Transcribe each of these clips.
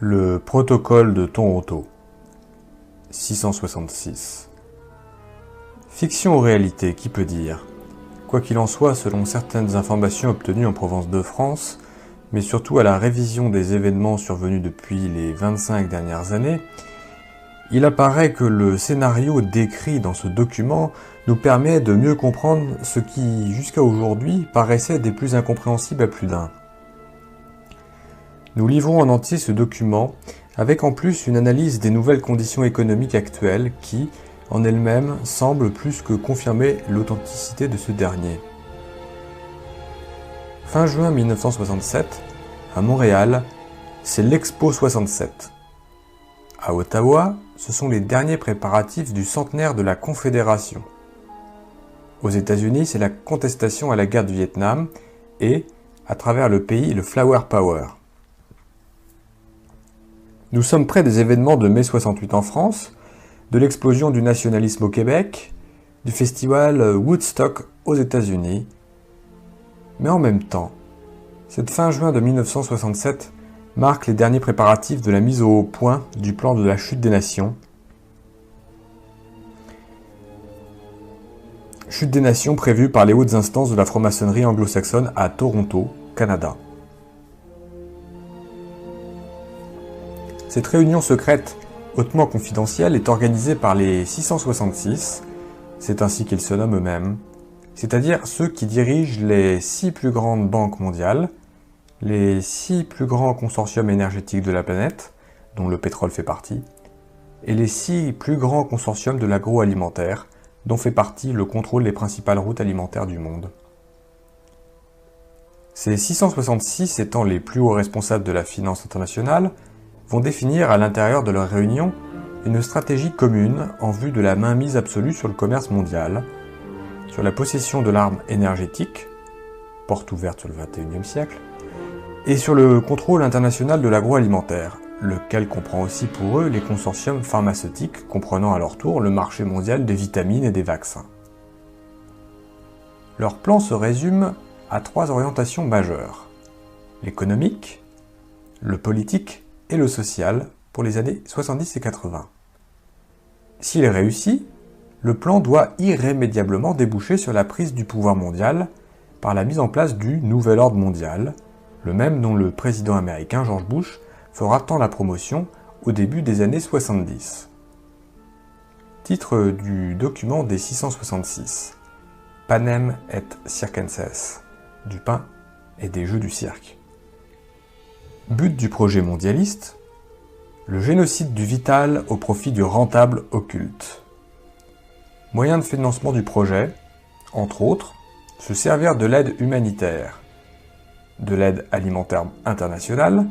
Le protocole de Toronto, 666. Fiction ou réalité, qui peut dire? Quoi qu'il en soit, selon certaines informations obtenues en Provence de France, mais surtout à la révision des événements survenus depuis les 25 dernières années, il apparaît que le scénario décrit dans ce document nous permet de mieux comprendre ce qui, jusqu'à aujourd'hui, paraissait des plus incompréhensibles à plus d'un. Nous livrons en entier ce document, avec en plus une analyse des nouvelles conditions économiques actuelles qui, en elles-mêmes, semblent plus que confirmer l'authenticité de ce dernier. Fin juin 1967, à Montréal, c'est l'Expo 67. À Ottawa, ce sont les derniers préparatifs du centenaire de la Confédération. Aux États-Unis, c'est la contestation à la guerre du Vietnam et, à travers le pays, le Flower Power. Nous sommes près des événements de mai 68 en France, de l'explosion du nationalisme au Québec, du festival Woodstock aux États-Unis. Mais en même temps, cette fin juin de 1967 marque les derniers préparatifs de la mise au point du plan de la chute des nations. Chute des nations prévue par les hautes instances de la franc-maçonnerie anglo-saxonne à Toronto, Canada. Cette réunion secrète, hautement confidentielle, est organisée par les 666, c'est ainsi qu'ils se nomment eux-mêmes, c'est-à-dire ceux qui dirigent les 6 plus grandes banques mondiales, les 6 plus grands consortiums énergétiques de la planète, dont le pétrole fait partie, et les 6 plus grands consortiums de l'agroalimentaire, dont fait partie le contrôle des principales routes alimentaires du monde. Ces 666 étant les plus hauts responsables de la finance internationale, vont définir à l'intérieur de leur réunion une stratégie commune en vue de la mainmise absolue sur le commerce mondial, sur la possession de l'arme énergétique, porte ouverte sur le XXIe siècle, et sur le contrôle international de l'agroalimentaire, lequel comprend aussi pour eux les consortiums pharmaceutiques comprenant à leur tour le marché mondial des vitamines et des vaccins. Leur plan se résume à 3 orientations majeures: l'économique, le politique et le social pour les années 70 et 80. S'il est réussi, le plan doit irrémédiablement déboucher sur la prise du pouvoir mondial par la mise en place du Nouvel Ordre mondial, le même dont le président américain George Bush fera tant la promotion au début des années 70. Titre du document des 666. Panem et circenses, du pain et des jeux du cirque. But du projet mondialiste, le génocide du vital au profit du rentable occulte. Moyen de financement du projet, entre autres, se servir de l'aide humanitaire, de l'aide alimentaire internationale,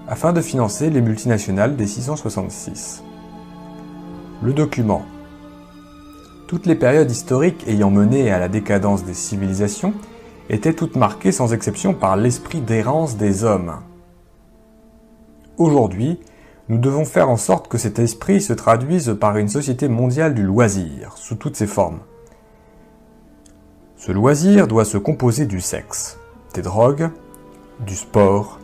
afin de financer les multinationales des 666. Le document. Toutes les périodes historiques ayant mené à la décadence des civilisations étaient toutes marquées sans exception par l'esprit d'errance des hommes. Aujourd'hui, nous devons faire en sorte que cet esprit se traduise par une société mondiale du loisir, sous toutes ses formes. Ce loisir doit se composer du sexe, des drogues, du sport,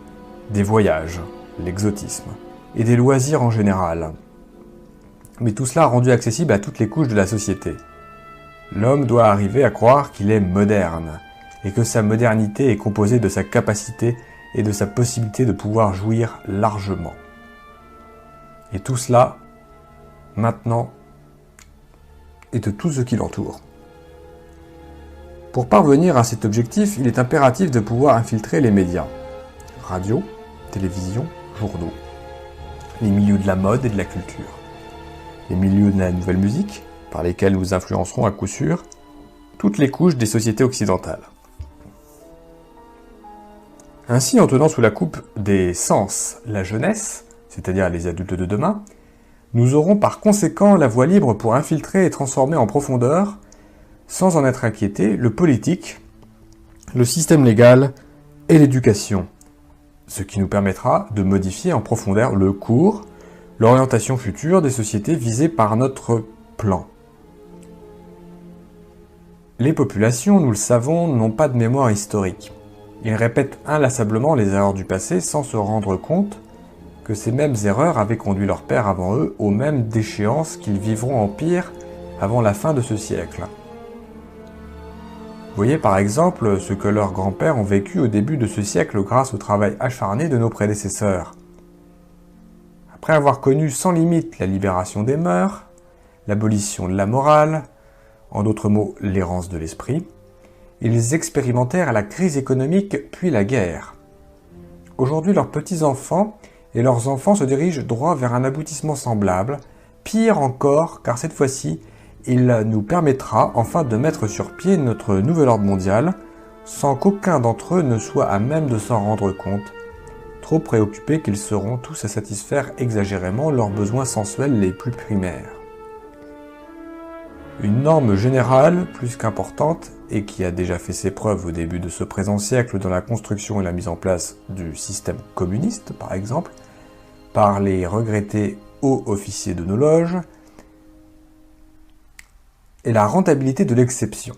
des voyages, l'exotisme, et des loisirs en général. Mais tout cela rendu accessible à toutes les couches de la société. L'homme doit arriver à croire qu'il est moderne, et que sa modernité est composée de sa capacité et de sa possibilité de pouvoir jouir largement. Et tout cela, maintenant, et de tout ce qui l'entoure. Pour parvenir à cet objectif, il est impératif de pouvoir infiltrer les médias. Radio, télévision, journaux. Les milieux de la mode et de la culture. Les milieux de la nouvelle musique, par lesquels nous influencerons à coup sûr toutes les couches des sociétés occidentales. Ainsi, en tenant sous la coupe des sens la jeunesse, c'est-à-dire les adultes de demain, nous aurons par conséquent la voie libre pour infiltrer et transformer en profondeur, sans en être inquiétés, le politique, le système légal et l'éducation, ce qui nous permettra de modifier en profondeur le cours, l'orientation future des sociétés visées par notre plan. Les populations, nous le savons, n'ont pas de mémoire historique. Ils répètent inlassablement les erreurs du passé sans se rendre compte que ces mêmes erreurs avaient conduit leurs pères avant eux aux mêmes déchéances qu'ils vivront en pire avant la fin de ce siècle. Voyez par exemple ce que leurs grands-pères ont vécu au début de ce siècle grâce au travail acharné de nos prédécesseurs. Après avoir connu sans limite la libération des mœurs, l'abolition de la morale, en d'autres mots l'errance de l'esprit, ils expérimentèrent la crise économique puis la guerre. Aujourd'hui leurs petits-enfants et leurs enfants se dirigent droit vers un aboutissement semblable, pire encore car cette fois-ci, il nous permettra enfin de mettre sur pied notre nouvel ordre mondial, sans qu'aucun d'entre eux ne soit à même de s'en rendre compte, trop préoccupés qu'ils seront tous à satisfaire exagérément leurs besoins sensuels les plus primaires. Une norme générale, plus qu'importante, et qui a déjà fait ses preuves au début de ce présent siècle dans la construction et la mise en place du système communiste, par exemple, par les regrettés hauts officiers de nos loges, et la rentabilité de l'exception.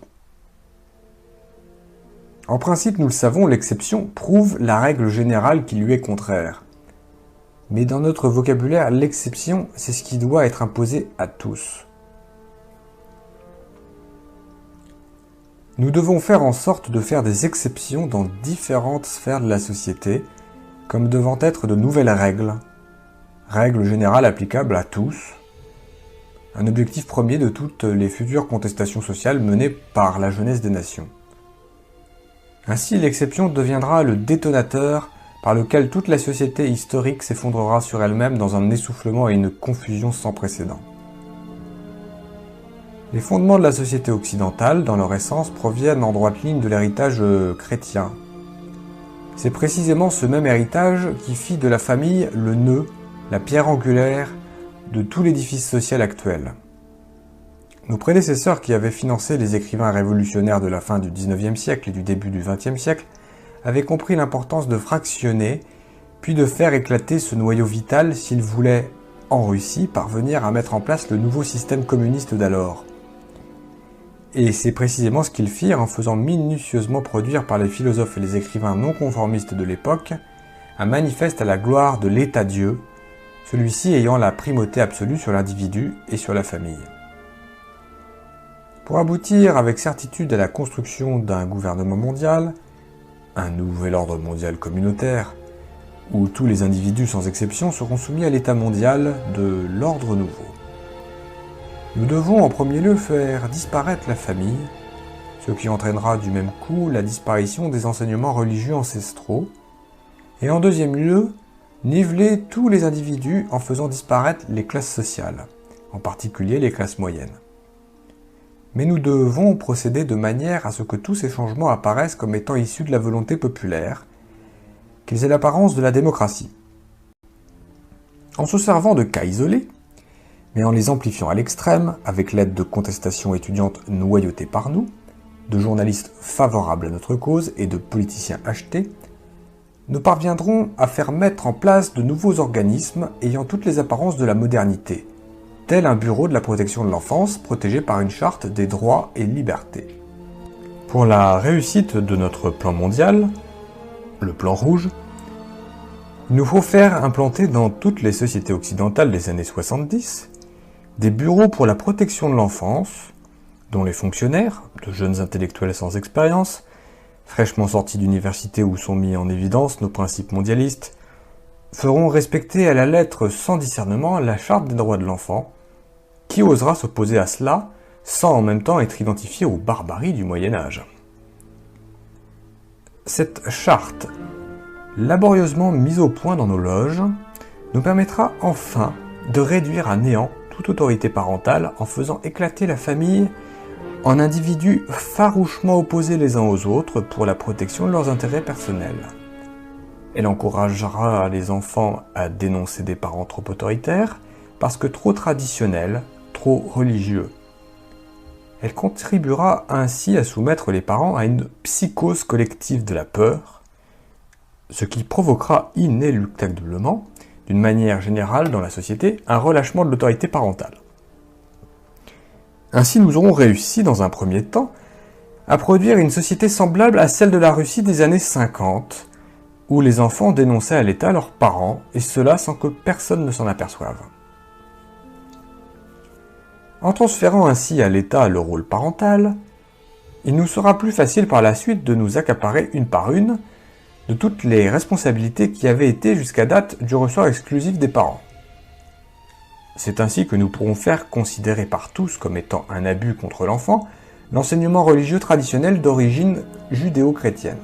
En principe, nous le savons, l'exception prouve la règle générale qui lui est contraire. Mais dans notre vocabulaire, l'exception, c'est ce qui doit être imposé à tous. Nous devons faire en sorte de faire des exceptions dans différentes sphères de la société, comme devant être de nouvelles règles générales applicables à tous, un objectif premier de toutes les futures contestations sociales menées par la jeunesse des nations. Ainsi, l'exception deviendra le détonateur par lequel toute la société historique s'effondrera sur elle-même dans un essoufflement et une confusion sans précédent. Les fondements de la société occidentale, dans leur essence, proviennent en droite ligne de l'héritage chrétien. C'est précisément ce même héritage qui fit de la famille le nœud, la pierre angulaire de tout l'édifice social actuel. Nos prédécesseurs qui avaient financé les écrivains révolutionnaires de la fin du XIXe siècle et du début du XXe siècle avaient compris l'importance de fractionner, puis de faire éclater ce noyau vital s'ils voulaient, en Russie, parvenir à mettre en place le nouveau système communiste d'alors. Et c'est précisément ce qu'ils firent en faisant minutieusement produire par les philosophes et les écrivains non conformistes de l'époque un manifeste à la gloire de l'État-Dieu, celui-ci ayant la primauté absolue sur l'individu et sur la famille. Pour aboutir avec certitude à la construction d'un gouvernement mondial, un nouvel ordre mondial communautaire, où tous les individus sans exception seront soumis à l'état mondial de l'ordre nouveau. Nous devons en premier lieu faire disparaître la famille, ce qui entraînera du même coup la disparition des enseignements religieux ancestraux, et en deuxième lieu, niveler tous les individus en faisant disparaître les classes sociales, en particulier les classes moyennes. Mais nous devons procéder de manière à ce que tous ces changements apparaissent comme étant issus de la volonté populaire, qu'ils aient l'apparence de la démocratie. En se servant de cas isolés, mais en les amplifiant à l'extrême, avec l'aide de contestations étudiantes noyautées par nous, de journalistes favorables à notre cause et de politiciens achetés, nous parviendrons à faire mettre en place de nouveaux organismes ayant toutes les apparences de la modernité, tel un bureau de la protection de l'enfance protégé par une charte des droits et libertés. Pour la réussite de notre plan mondial, le plan rouge, il nous faut faire implanter dans toutes les sociétés occidentales des années 70 des bureaux pour la protection de l'enfance, dont les fonctionnaires, de jeunes intellectuels sans expérience, fraîchement sortis d'université où sont mis en évidence nos principes mondialistes, feront respecter à la lettre sans discernement la charte des droits de l'enfant. Qui osera s'opposer à cela sans en même temps être identifié aux barbaries du Moyen-Âge? Cette charte, laborieusement mise au point dans nos loges, nous permettra enfin de réduire à néant toute autorité parentale en faisant éclater la famille en individus farouchement opposés les uns aux autres pour la protection de leurs intérêts personnels. Elle encouragera les enfants à dénoncer des parents trop autoritaires parce que trop traditionnels, trop religieux. Elle contribuera ainsi à soumettre les parents à une psychose collective de la peur, ce qui provoquera inéluctablement, d'une manière générale dans la société, un relâchement de l'autorité parentale. Ainsi, nous aurons réussi, dans un premier temps, à produire une société semblable à celle de la Russie des années 50, où les enfants dénonçaient à l'État leurs parents, et cela sans que personne ne s'en aperçoive. En transférant ainsi à l'État le rôle parental, il nous sera plus facile par la suite de nous accaparer une par une de toutes les responsabilités qui avaient été jusqu'à date du ressort exclusif des parents. C'est ainsi que nous pourrons faire considérer par tous comme étant un abus contre l'enfant l'enseignement religieux traditionnel d'origine judéo-chrétienne.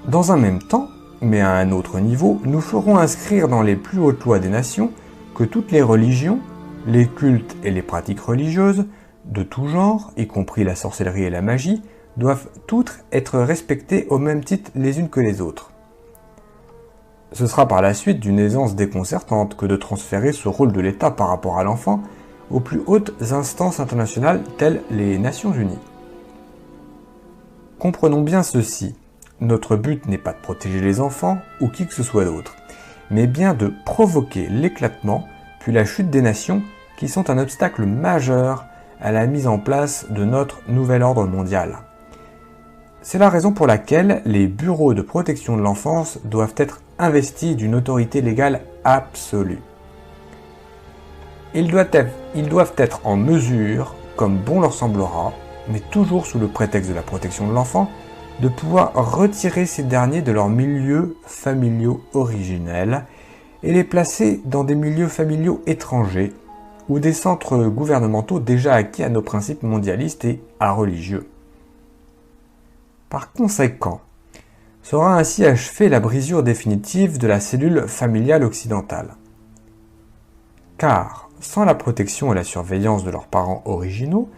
Dans un même temps, mais à un autre niveau, nous ferons inscrire dans les plus hautes lois des nations que toutes les religions, les cultes et les pratiques religieuses, de tout genre, y compris la sorcellerie et la magie, doivent toutes être respectées au même titre les unes que les autres. Ce sera par la suite d'une aisance déconcertante que de transférer ce rôle de l'État par rapport à l'enfant aux plus hautes instances internationales telles les Nations Unies. Comprenons bien ceci, notre but n'est pas de protéger les enfants ou qui que ce soit d'autre, mais bien de provoquer l'éclatement puis la chute des nations qui sont un obstacle majeur à la mise en place de notre nouvel ordre mondial. C'est la raison pour laquelle les bureaux de protection de l'enfance doivent être investis d'une autorité légale absolue. Ils doivent être en mesure, comme bon leur semblera, mais toujours sous le prétexte de la protection de l'enfant, de pouvoir retirer ces derniers de leurs milieux familiaux originels et les placer dans des milieux familiaux étrangers ou des centres gouvernementaux déjà acquis à nos principes mondialistes et à religieux. Par conséquent, sera ainsi achevée la brisure définitive de la cellule familiale occidentale. Car, sans la protection et la surveillance de leurs parents originaux,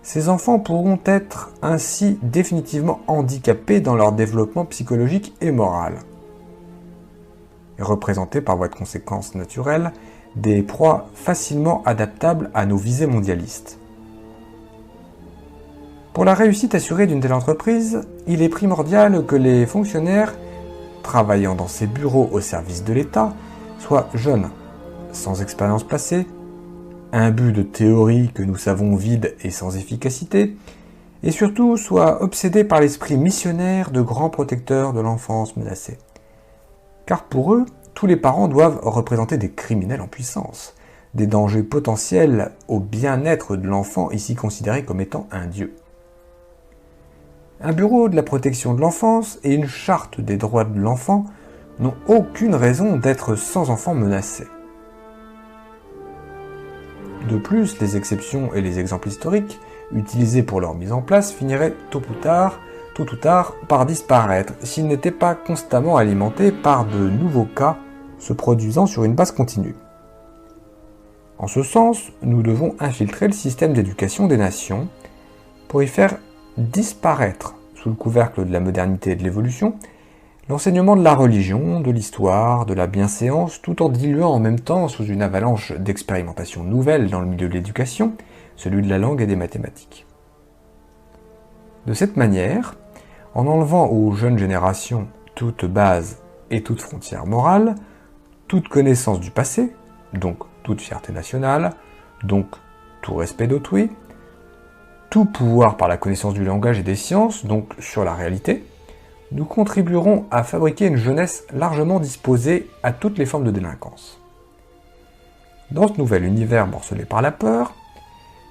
ces enfants pourront être ainsi définitivement handicapés dans leur développement psychologique et moral, et représentés par voie de conséquence naturelle des proies facilement adaptables à nos visées mondialistes. Pour la réussite assurée d'une telle entreprise, il est primordial que les fonctionnaires travaillant dans ces bureaux au service de l'État soient jeunes, sans expérience passée, imbus de théories que nous savons vides et sans efficacité, et surtout soient obsédés par l'esprit missionnaire de grands protecteurs de l'enfance menacée. Car pour eux, tous les parents doivent représenter des criminels en puissance, des dangers potentiels au bien-être de l'enfant ici considéré comme étant un dieu. Un bureau de la protection de l'enfance et une charte des droits de l'enfant n'ont aucune raison d'être sans enfants menacés. De plus, les exceptions et les exemples historiques utilisés pour leur mise en place finiraient tôt ou tard par disparaître s'ils n'étaient pas constamment alimentés par de nouveaux cas se produisant sur une base continue. En ce sens, nous devons infiltrer le système d'éducation des nations pour y faire disparaître, sous le couvercle de la modernité et de l'évolution, l'enseignement de la religion, de l'histoire, de la bienséance, tout en diluant en même temps, sous une avalanche d'expérimentations nouvelles dans le milieu de l'éducation, celui de la langue et des mathématiques. De cette manière, en enlevant aux jeunes générations toute base et toute frontière morale, toute connaissance du passé, donc toute fierté nationale, donc tout respect d'autrui, tout pouvoir par la connaissance du langage et des sciences, donc sur la réalité, nous contribuerons à fabriquer une jeunesse largement disposée à toutes les formes de délinquance. Dans ce nouvel univers morcelé par la peur,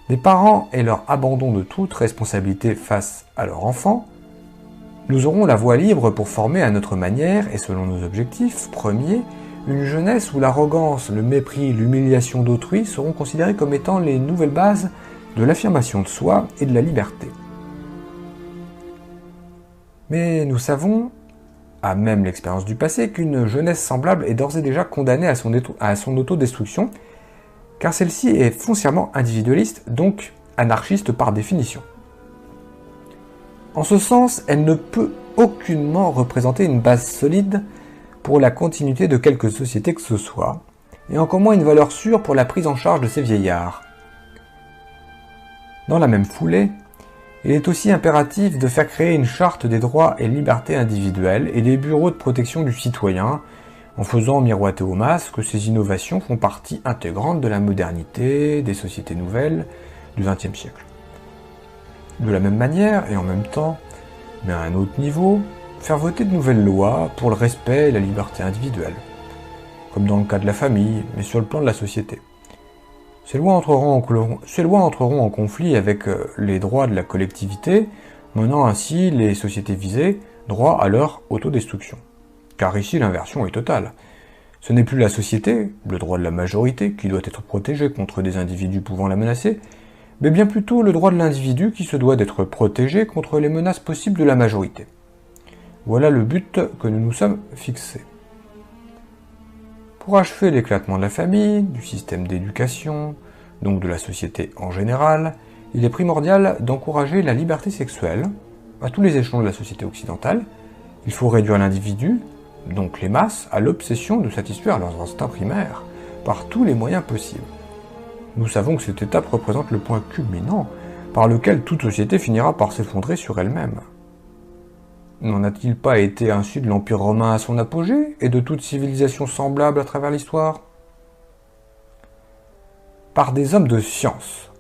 les parents et leur abandon de toute responsabilité face à leur enfant, nous aurons la voie libre pour former à notre manière et selon nos objectifs premiers, une jeunesse où l'arrogance, le mépris, l'humiliation d'autrui seront considérés comme étant les nouvelles bases de l'affirmation de soi et de la liberté. Mais nous savons, à même l'expérience du passé, qu'une jeunesse semblable est d'ores et déjà condamnée à son autodestruction, car celle-ci est foncièrement individualiste, donc anarchiste par définition. En ce sens, elle ne peut aucunement représenter une base solide pour la continuité de quelque société que ce soit, et encore moins une valeur sûre pour la prise en charge de ces vieillards. Dans la même foulée, il est aussi impératif de faire créer une charte des droits et libertés individuelles et des bureaux de protection du citoyen, en faisant miroiter aux masses que ces innovations font partie intégrante de la modernité, des sociétés nouvelles du XXe siècle. De la même manière, et en même temps, Mais à un autre niveau, faire voter de nouvelles lois pour le respect et la liberté individuelle, comme dans le cas de la famille, mais sur le plan de la société. Ces lois entreront en conflit avec les droits de la collectivité, menant ainsi les sociétés visées droit à leur autodestruction. Car ici l'inversion est totale. Ce n'est plus la société, le droit de la majorité, qui doit être protégé contre des individus pouvant la menacer, mais bien plutôt le droit de l'individu qui se doit d'être protégé contre les menaces possibles de la majorité. Voilà le but que nous nous sommes fixés. Pour achever l'éclatement de la famille, du système d'éducation, donc de la société en général, il est primordial d'encourager la liberté sexuelle à tous les échelons de la société occidentale. Il faut réduire l'individu, donc les masses, à l'obsession de satisfaire leurs instincts primaires par tous les moyens possibles. Nous savons que cette étape représente le point culminant par lequel toute société finira par s'effondrer sur elle-même. N'en a-t-il pas été ainsi de l'Empire romain à son apogée et de toute civilisation semblable à travers l'histoire ? Par des hommes de science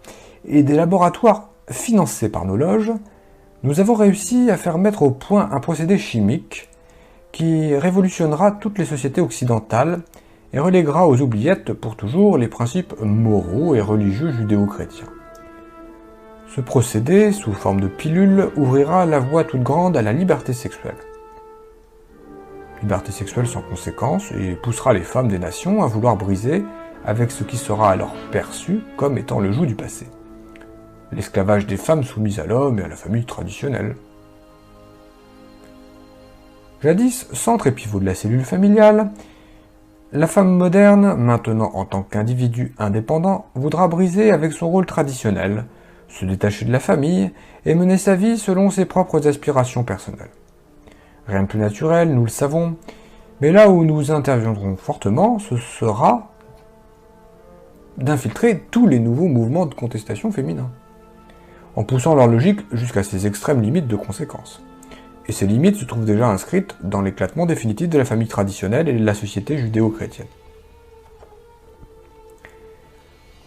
et des laboratoires financés par nos loges, nous avons réussi à faire mettre au point un procédé chimique qui révolutionnera toutes les sociétés occidentales et reléguera aux oubliettes pour toujours les principes moraux et religieux judéo-chrétiens. Ce procédé, sous forme de pilule, ouvrira la voie toute grande à la liberté sexuelle. Liberté sexuelle sans conséquence et poussera les femmes des nations à vouloir briser avec ce qui sera alors perçu comme étant le joug du passé. L'esclavage des femmes soumises à l'homme et à la famille traditionnelle. Jadis, centre et pivot de la cellule familiale, la femme moderne, maintenant en tant qu'individu indépendant, voudra briser avec son rôle traditionnel, se détacher de la famille et mener sa vie selon ses propres aspirations personnelles. Rien de plus naturel, nous le savons, mais là où nous interviendrons fortement, ce sera d'infiltrer tous les nouveaux mouvements de contestation féminins, en poussant leur logique jusqu'à ses extrêmes limites de conséquences. Et ces limites se trouvent déjà inscrites dans l'éclatement définitif de la famille traditionnelle et de la société judéo-chrétienne.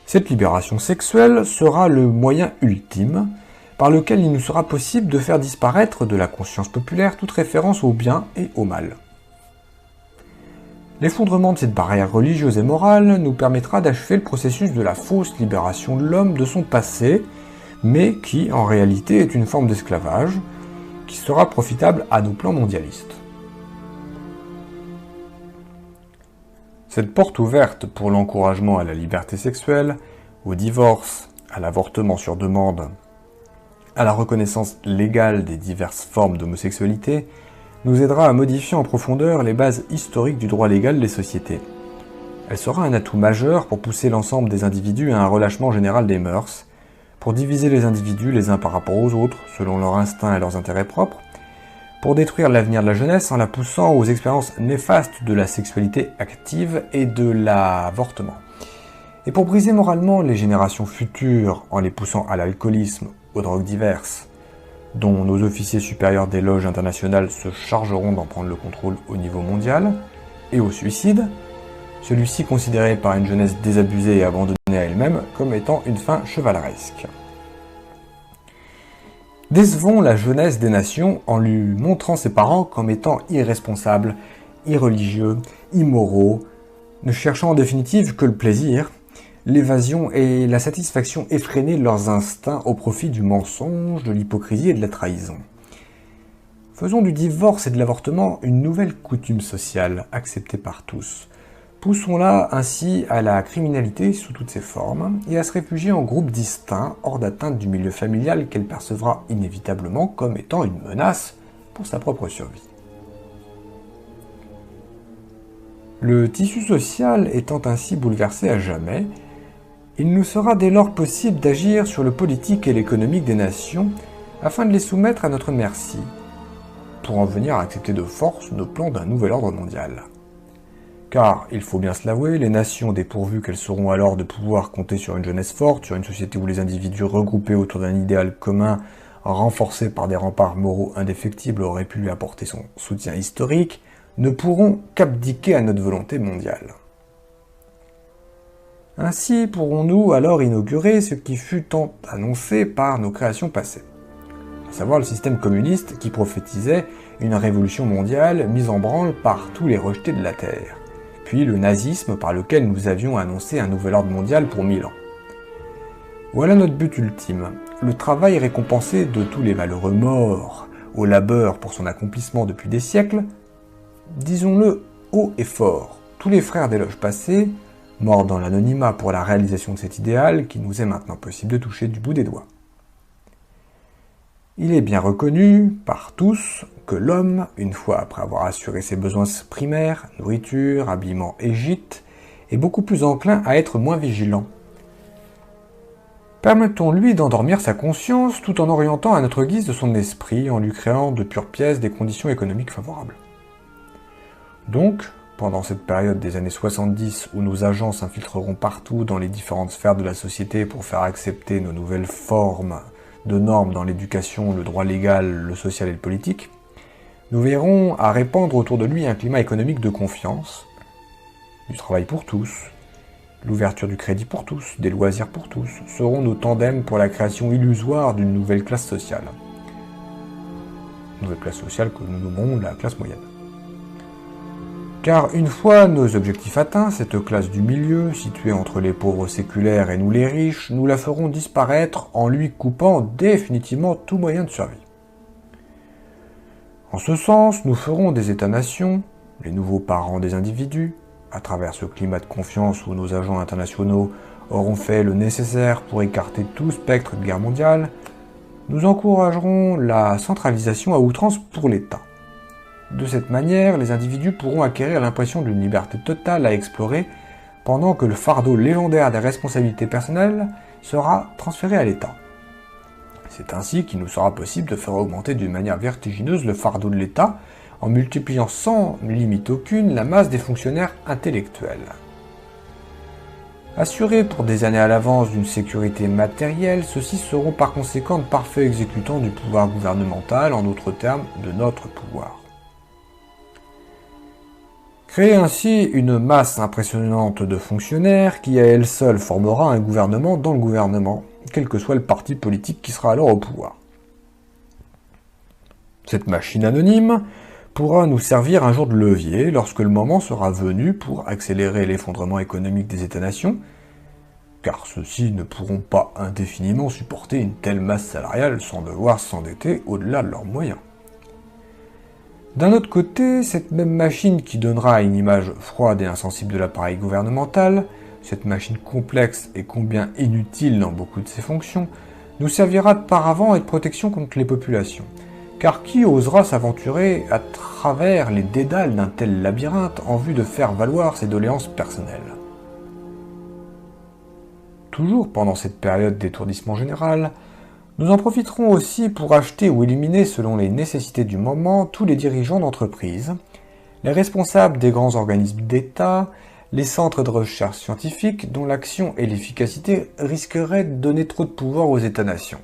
Cette libération sexuelle sera le moyen ultime par lequel il nous sera possible de faire disparaître de la conscience populaire toute référence au bien et au mal. L'effondrement de cette barrière religieuse et morale nous permettra d'achever le processus de la fausse libération de l'homme de son passé, mais qui en réalité est une forme d'esclavage, qui sera profitable à nos plans mondialistes. Cette porte ouverte pour l'encouragement à la liberté sexuelle, au divorce, à l'avortement sur demande, à la reconnaissance légale des diverses formes d'homosexualité, nous aidera à modifier en profondeur les bases historiques du droit légal des sociétés. Elle sera un atout majeur pour pousser l'ensemble des individus à un relâchement général des mœurs, pour diviser les individus les uns par rapport aux autres, selon leurs instincts et leurs intérêts propres, pour détruire l'avenir de la jeunesse en la poussant aux expériences néfastes de la sexualité active et de l'avortement, et pour briser moralement les générations futures en les poussant à l'alcoolisme, aux drogues diverses, dont nos officiers supérieurs des loges internationales se chargeront d'en prendre le contrôle au niveau mondial, et au suicide, celui-ci considéré par une jeunesse désabusée et abandonnée à elle-même comme étant une fin chevaleresque. Décevons la jeunesse des nations en lui montrant ses parents comme étant irresponsables, irreligieux, immoraux, ne cherchant en définitive que le plaisir, l'évasion et la satisfaction effrénée de leurs instincts au profit du mensonge, de l'hypocrisie et de la trahison. Faisons du divorce et de l'avortement une nouvelle coutume sociale acceptée par tous. Poussons-la ainsi à la criminalité sous toutes ses formes et à se réfugier en groupes distincts hors d'atteinte du milieu familial qu'elle percevra inévitablement comme étant une menace pour sa propre survie. Le tissu social étant ainsi bouleversé à jamais, il nous sera dès lors possible d'agir sur le politique et l'économique des nations afin de les soumettre à notre merci, pour en venir à accepter de force nos plans d'un nouvel ordre mondial. Car, il faut bien se l'avouer, les nations, dépourvues qu'elles seront alors de pouvoir compter sur une jeunesse forte, sur une société où les individus regroupés autour d'un idéal commun, renforcés par des remparts moraux indéfectibles, auraient pu lui apporter son soutien historique, ne pourront qu'abdiquer à notre volonté mondiale. Ainsi pourrons-nous alors inaugurer ce qui fut tant annoncé par nos créations passées. à savoir le système communiste qui prophétisait une révolution mondiale mise en branle par tous les rejetés de la Terre, puis le nazisme par lequel nous avions annoncé un nouvel ordre mondial pour 1000 ans. Voilà notre but ultime, le travail récompensé de tous les malheureux morts, au labeur pour son accomplissement depuis des siècles, disons-le haut et fort, tous les frères des loges passées, morts dans l'anonymat pour la réalisation de cet idéal qui nous est maintenant possible de toucher du bout des doigts. Il est bien reconnu par tous que l'homme, une fois après avoir assuré ses besoins primaires, nourriture, habillement et gîte, est beaucoup plus enclin à être moins vigilant. Permettons-lui d'endormir sa conscience tout en orientant à notre guise de son esprit, en lui créant de pures pièces des conditions économiques favorables. Donc, pendant cette période des années 70 où nos agents s'infiltreront partout dans les différentes sphères de la société pour faire accepter nos nouvelles formes de normes dans l'éducation, le droit légal, le social et le politique, nous veillerons à répandre autour de lui un climat économique de confiance, du travail pour tous, l'ouverture du crédit pour tous, des loisirs pour tous, seront nos tandems pour la création illusoire d'une nouvelle classe sociale. Nouvelle classe sociale que nous nommerons la classe moyenne. Car une fois nos objectifs atteints, cette classe du milieu, située entre les pauvres séculaires et nous les riches, nous la ferons disparaître en lui coupant définitivement tout moyen de survie. En ce sens, nous ferons des États-nations, les nouveaux parents des individus, à travers ce climat de confiance où nos agents internationaux auront fait le nécessaire pour écarter tout spectre de guerre mondiale, nous encouragerons la centralisation à outrance pour l'État. De cette manière, les individus pourront acquérir l'impression d'une liberté totale à explorer, pendant que le fardeau légendaire des responsabilités personnelles sera transféré à l'État. C'est ainsi qu'il nous sera possible de faire augmenter d'une manière vertigineuse le fardeau de l'État, en multipliant sans limite aucune la masse des fonctionnaires intellectuels. Assurés pour des années à l'avance d'une sécurité matérielle, ceux-ci seront par conséquent de parfaits exécutants du pouvoir gouvernemental, en d'autres termes, de notre pouvoir. Créer ainsi une masse impressionnante de fonctionnaires qui à elle seule formera un gouvernement dans le gouvernement, quel que soit le parti politique qui sera alors au pouvoir. Cette machine anonyme pourra nous servir un jour de levier lorsque le moment sera venu pour accélérer l'effondrement économique des États-nations, car ceux-ci ne pourront pas indéfiniment supporter une telle masse salariale sans devoir s'endetter au-delà de leurs moyens. D'un autre côté, cette même machine qui donnera une image froide et insensible de l'appareil gouvernemental, cette machine complexe et combien inutile dans beaucoup de ses fonctions, nous servira de paravent et de protection contre les populations. Car qui osera s'aventurer à travers les dédales d'un tel labyrinthe en vue de faire valoir ses doléances personnelles? Toujours pendant cette période d'étourdissement général, nous en profiterons aussi pour acheter ou éliminer selon les nécessités du moment tous les dirigeants d'entreprise, les responsables des grands organismes d'État, les centres de recherche scientifique dont l'action et l'efficacité risqueraient de donner trop de pouvoir aux États-nations.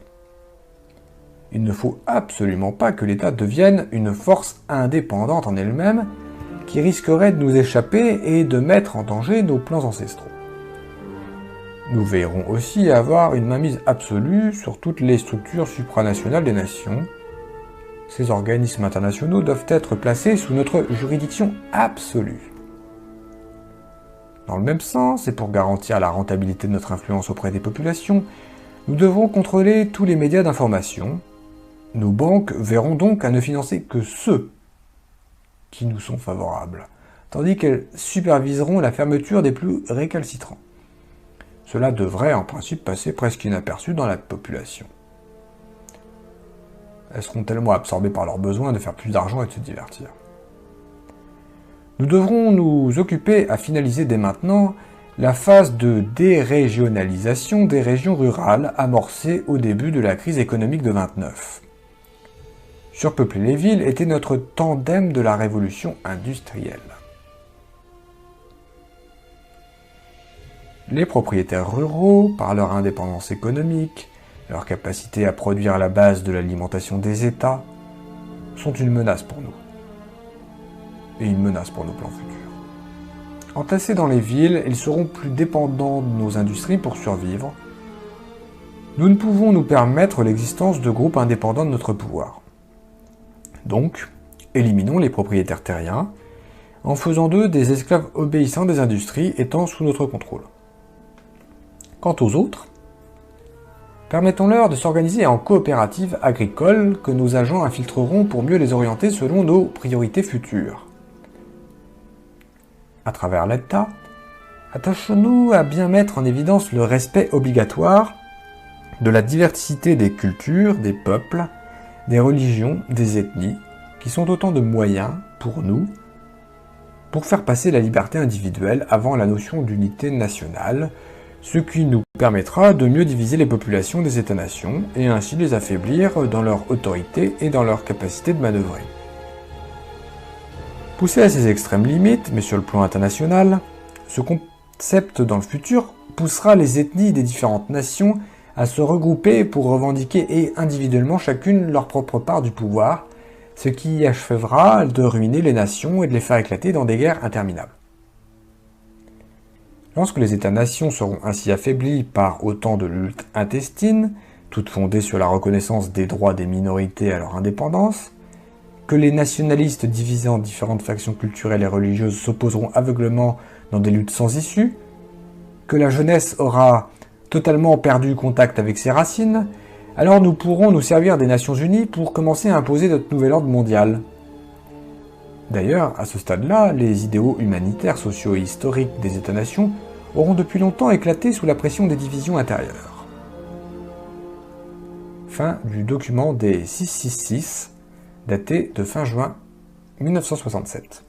Il ne faut absolument pas que l'État devienne une force indépendante en elle-même qui risquerait de nous échapper et de mettre en danger nos plans ancestraux. Nous veillerons aussi à avoir une mainmise absolue sur toutes les structures supranationales des nations. Ces organismes internationaux doivent être placés sous notre juridiction absolue. Dans le même sens, et pour garantir la rentabilité de notre influence auprès des populations, nous devrons contrôler tous les médias d'information. Nos banques verront donc à ne financer que ceux qui nous sont favorables, tandis qu'elles superviseront la fermeture des plus récalcitrants. Cela devrait en principe passer presque inaperçu dans la population. Elles seront tellement absorbées par leurs besoins de faire plus d'argent et de se divertir. Nous devrons nous occuper à finaliser dès maintenant la phase de dérégionalisation des régions rurales amorcée au début de la crise économique de 29. Surpeupler les villes était notre tandem de la révolution industrielle. Les propriétaires ruraux, par leur indépendance économique, leur capacité à produire à la base de l'alimentation des États, sont une menace pour nous. Et une menace pour nos plans futurs. Entassés dans les villes, ils seront plus dépendants de nos industries pour survivre. nous ne pouvons nous permettre l'existence de groupes indépendants de notre pouvoir. Donc, éliminons les propriétaires terriens, en faisant d'eux des esclaves obéissants des industries étant sous notre contrôle. Quant aux autres, permettons-leur de s'organiser en coopératives agricoles que nos agents infiltreront pour mieux les orienter selon nos priorités futures. À travers l'État, attachons-nous à bien mettre en évidence le respect obligatoire de la diversité des cultures, des peuples, des religions, des ethnies, qui sont autant de moyens, pour nous, pour faire passer la liberté individuelle avant la notion d'unité nationale, ce qui nous permettra de mieux diviser les populations des États-nations et ainsi les affaiblir dans leur autorité et dans leur capacité de manœuvrer. Poussé à ses extrêmes limites, mais sur le plan international, ce concept dans le futur poussera les ethnies des différentes nations à se regrouper pour revendiquer et individuellement chacune leur propre part du pouvoir, ce qui achèvera de ruiner les nations et de les faire éclater dans des guerres interminables. Lorsque les États-nations seront ainsi affaiblis par autant de luttes intestines, toutes fondées sur la reconnaissance des droits des minorités à leur indépendance, que les nationalistes divisés en différentes factions culturelles et religieuses s'opposeront aveuglément dans des luttes sans issue, que la jeunesse aura totalement perdu contact avec ses racines, alors nous pourrons nous servir des Nations Unies pour commencer à imposer notre nouvel ordre mondial. D'ailleurs, à ce stade-là, les idéaux humanitaires, sociaux et historiques des États-nations auront depuis longtemps éclaté sous la pression des divisions intérieures. Fin du document des 666, daté de fin juin 1967.